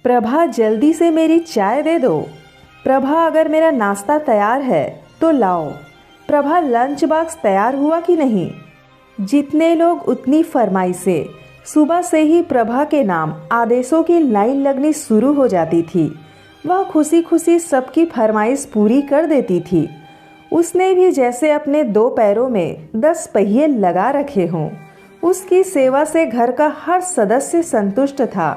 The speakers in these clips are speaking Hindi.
प्रभा जल्दी से मेरी चाय दे दो। प्रभा अगर मेरा नाश्ता तैयार है तो लाओ। प्रभा लंच बॉक्स तैयार हुआ कि नहीं। जितने लोग उतनी फरमाइशें। सुबह से ही प्रभा के नाम आदेशों की लाइन लगनी शुरू हो जाती थी। वह खुशी खुशी सबकी फरमाइश पूरी कर देती थी। उसने भी जैसे अपने 2 पैरों में 10 पहिए लगा रखे हों। उसकी सेवा से घर का हर सदस्य संतुष्ट था।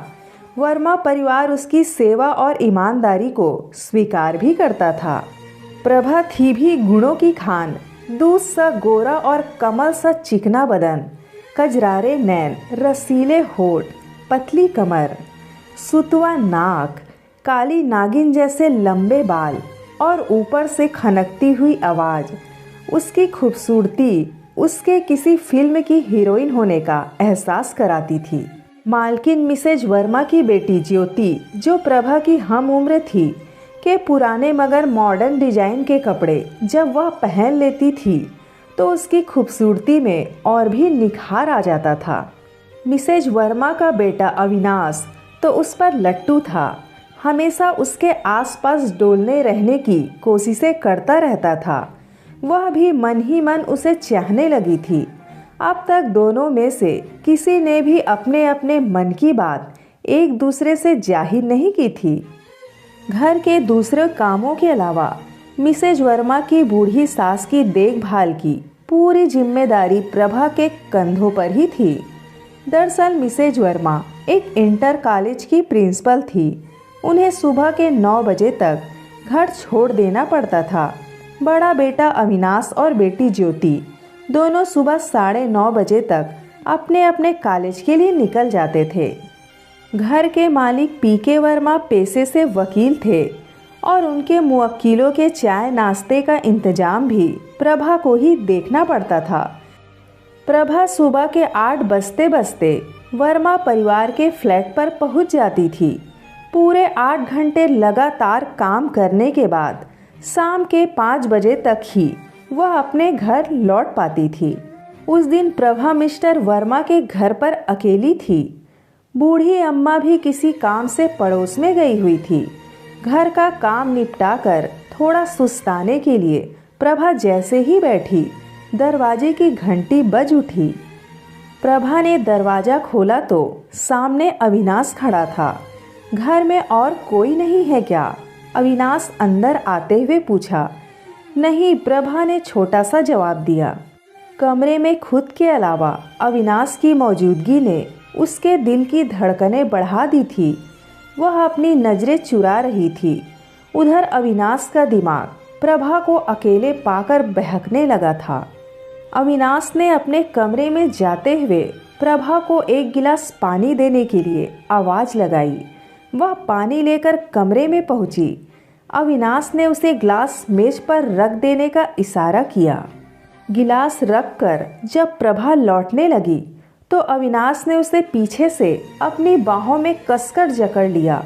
वर्मा परिवार उसकी सेवा और ईमानदारी को स्वीकार भी करता था। प्रभा थी भी गुणों की खान। दूध सा गोरा और कमल सा चिकना बदन, कजरारे नैन, रसीले होठ, पतली कमर, सुतवा नाक, काली नागिन जैसे लंबे बाल और ऊपर से खनकती हुई आवाज़। उसकी खूबसूरती उसके किसी फिल्म की हीरोइन होने का एहसास कराती थी। मालकिन मिसेज वर्मा की बेटी ज्योति, जो प्रभा की हम उम्र थी, के पुराने मगर मॉडर्न डिजाइन के कपड़े जब वह पहन लेती थी तो उसकी खूबसूरती में और भी निखार आ जाता था। मिसेज वर्मा का बेटा अविनाश तो उस पर लट्टू था। हमेशा उसके आसपास डोलने रहने की कोशिशें करता रहता था। वह भी मन ही मन उसे चाहने लगी थी। अब तक दोनों में से किसी ने भी अपने अपने मन की बात एक दूसरे से जाहिर नहीं की थी। घर के दूसरे कामों के अलावा मिसेज वर्मा की बूढ़ी सास की देखभाल की पूरी जिम्मेदारी प्रभा के कंधों पर ही थी। दरअसल मिसेज वर्मा एक इंटर कॉलेज की प्रिंसिपल थी। उन्हें सुबह के 9 बजे तक घर छोड़ देना पड़ता था। बड़ा बेटा अविनाश और बेटी ज्योति दोनों सुबह 9:30 बजे तक अपने अपने कॉलेज के लिए निकल जाते थे। घर के मालिक पीके वर्मा पेशे से वकील थे और उनके मुवक्किलों के चाय नाश्ते का इंतजाम भी प्रभा को ही देखना पड़ता था। प्रभा सुबह के 8 बजते बजते वर्मा परिवार के फ्लैट पर पहुंच जाती थी। पूरे 8 घंटे लगातार काम करने के बाद शाम के 5 बजे तक ही वह अपने घर लौट पाती थी। उस दिन प्रभा मिस्टर वर्मा के घर पर अकेली थी। बूढ़ी अम्मा भी किसी काम से पड़ोस में गई हुई थी। घर का काम निपटाकर थोड़ा सुस्ताने के लिए प्रभा जैसे ही बैठी, दरवाजे की घंटी बज उठी। प्रभा ने दरवाज़ा खोला तो सामने अविनाश खड़ा था। घर में और कोई नहीं है क्या? अविनाश अंदर आते हुए पूछा। नहीं, प्रभा ने छोटा सा जवाब दिया। कमरे में खुद के अलावा अविनाश की मौजूदगी ने उसके दिल की धड़कनें बढ़ा दी थी। वह अपनी नज़रें चुरा रही थी। उधर अविनाश का दिमाग प्रभा को अकेले पाकर बहकने लगा था। अविनाश ने अपने कमरे में जाते हुए प्रभा को एक गिलास पानी देने के लिए आवाज़ लगाई। वह पानी लेकर कमरे में पहुंची। अविनाश ने उसे गिलास मेज पर रख देने का इशारा किया। गिलास रखकर जब प्रभा लौटने लगी तो अविनाश ने उसे पीछे से अपनी बाहों में कसकर जकड़ लिया।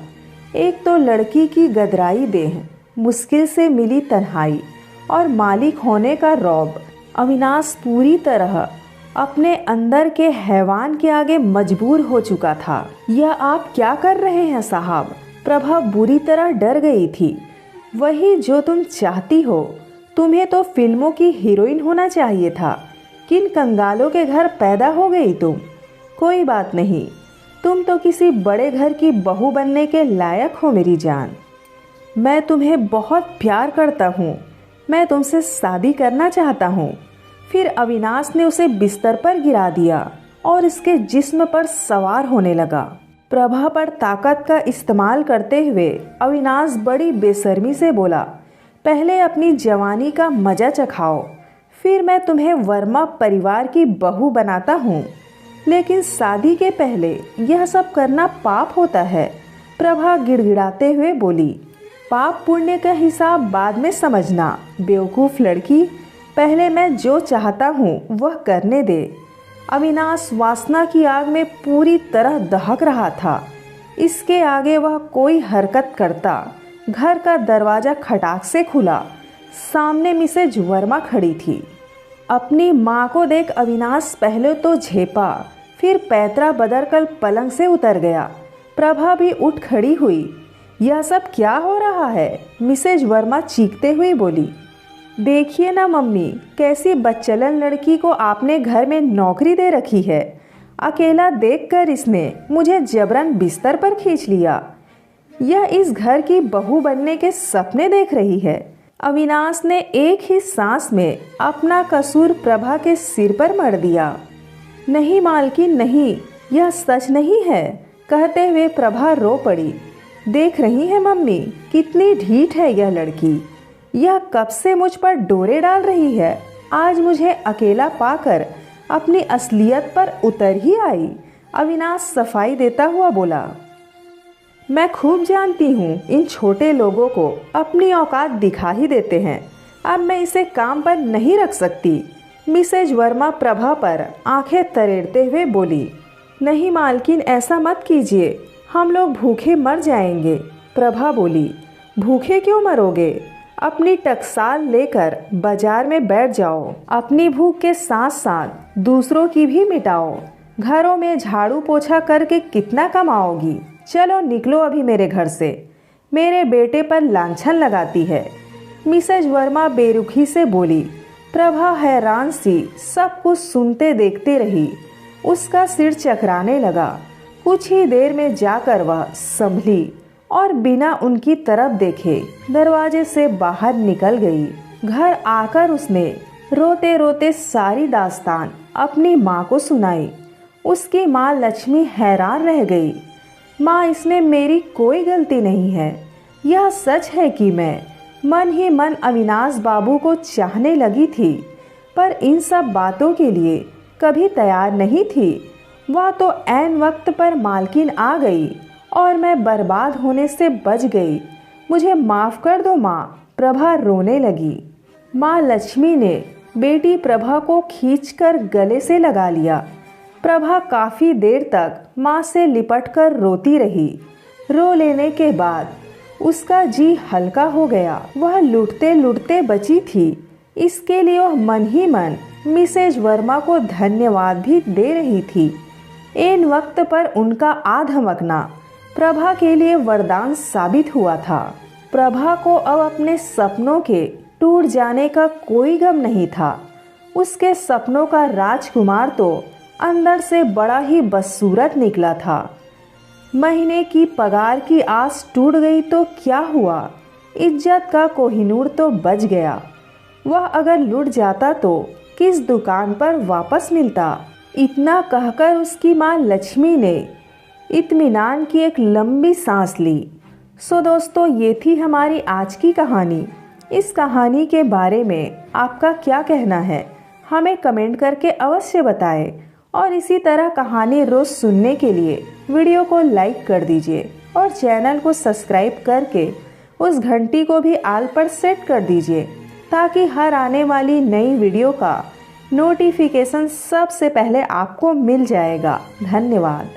एक तो लड़की की गदराई देह, मुश्किल से मिली तन्हाई और मालिक होने का रौब। अविनाश पूरी तरह अपने अंदर के हैवान के आगे मजबूर हो चुका था। यह आप क्या कर रहे हैं साहब? प्रभा बुरी तरह डर गई थी। वही जो तुम चाहती हो। तुम्हें तो फिल्मों की हीरोइन होना चाहिए था। किन कंगालों के घर पैदा हो गई तुम? कोई बात नहीं, तुम तो किसी बड़े घर की बहू बनने के लायक हो मेरी जान। मैं तुम्हें बहुत प्यार करता हूँ। मैं तुमसे शादी करना चाहता हूँ। फिर अविनाश ने उसे बिस्तर पर गिरा दिया और इसके जिस्म पर सवार होने लगा। प्रभा पर ताकत का इस्तेमाल करते हुए अविनाश बड़ी बेशर्मी से बोला, पहले अपनी जवानी का मजा चखाओ, फिर मैं तुम्हें वर्मा परिवार की बहू बनाता हूँ। लेकिन शादी के पहले यह सब करना पाप होता है। प्रभा गिड़गिड़ाते हुए बोली, पाप पुण्य का हिसाब बाद में समझना बेवकूफ़ लड़की। पहले मैं जो चाहता हूँ वह करने दे। अविनाश वासना की आग में पूरी तरह दहक रहा था। इसके आगे वह कोई हरकत करता। घर का दरवाज़ा खटाक से खुला। सामने मिसेज वर्मा खड़ी थी। अपनी माँ को देख अविनाश पहले तो झेपा, फिर पैतरा बदलकर पलंग से उतर गया। प्रभा भी उठ खड़ी हुई। यह सब क्या हो रहा है? मिसेज वर्मा चीखते हुए बोली। देखिए ना मम्मी, कैसी बच्चलन लड़की को आपने घर में नौकरी दे रखी है। अकेला देखकर इसने मुझे जबरन बिस्तर पर खींच लिया। यह इस घर की बहू बनने के सपने देख रही है। अविनाश ने एक ही सांस में अपना कसूर प्रभा के सिर पर मढ़ दिया। नहीं मालकिन नहीं, यह सच नहीं है, कहते हुए प्रभा रो पड़ी। देख रही है मम्मी, कितनी ढीठ है यह लड़की। यह कब से मुझ पर डोरे डाल रही है। आज मुझे अकेला पाकर अपनी असलियत पर उतर ही आई। अविनाश सफाई देता हुआ बोला। मैं खूब जानती हूँ इन छोटे लोगों को अपनी औकात दिखा ही देते हैं। अब मैं इसे काम पर नहीं रख सकती। मिसेज वर्मा प्रभा पर आंखें तरेड़ते हुए बोली। नहीं मालकिन, ऐसा मत कीजिए, हम लोग भूखे मर जाएंगे। प्रभा बोली। भूखे क्यों मरोगे? अपनी टकसाल लेकर बाजार में बैठ जाओ। अपनी भूख के साथ साथ दूसरों की भी मिटाओ। घरों में झाड़ू पोछा करके कितना कमाओगी? चलो निकलो अभी मेरे घर से। मेरे बेटे पर लांछन लगाती है। मिसेज वर्मा बेरुखी से बोली। प्रभा हैरान सी सब कुछ सुनते देखते रही। उसका सिर चकराने लगा। कुछ ही देर में जाकर वह संभली और बिना उनकी तरफ देखे दरवाजे से बाहर निकल गई। घर आकर उसने रोते रोते सारी दास्तान अपनी माँ को सुनाई। उसकी माँ लक्ष्मी हैरान रह गई। माँ, इसमें मेरी कोई गलती नहीं है। यह सच है कि मैं मन ही मन अविनाश बाबू को चाहने लगी थी, पर इन सब बातों के लिए कभी तैयार नहीं थी। वह तो ऐन वक्त पर मालकिन आ गई और मैं बर्बाद होने से बच गई। मुझे माफ़ कर दो माँ। प्रभा रोने लगी। माँ लक्ष्मी ने बेटी प्रभा को खींचकर गले से लगा लिया। प्रभा काफ़ी देर तक माँ से लिपटकर रोती रही। रो लेने के बाद उसका जी हल्का हो गया। वह लुटते लुटते बची थी। इसके लिए वह मन ही मन मिसेज वर्मा को धन्यवाद भी दे रही थी। इन वक्त पर उनका आधमकना प्रभा के लिए वरदान साबित हुआ था। प्रभा को अब अपने सपनों के टूट जाने का कोई गम नहीं था। उसके सपनों का राजकुमार तो अंदर से बड़ा ही बदसूरत निकला था। महीने की पगार की आस टूट गई तो क्या हुआ, इज्जत का कोहिनूर तो बच गया। वह अगर लुट जाता तो किस दुकान पर वापस मिलता। इतना कहकर उसकी माँ लक्ष्मी ने इत्मीनान की एक लंबी सांस ली। सो दोस्तों, ये थी हमारी आज की कहानी। इस कहानी के बारे में आपका क्या कहना है, हमें कमेंट करके अवश्य बताएं। और इसी तरह कहानी रोज़ सुनने के लिए वीडियो को लाइक कर दीजिए और चैनल को सब्सक्राइब करके उस घंटी को भी आल पर सेट कर दीजिए, ताकि हर आने वाली नई वीडियो का नोटिफिकेशन सबसे पहले आपको मिल जाएगा। धन्यवाद।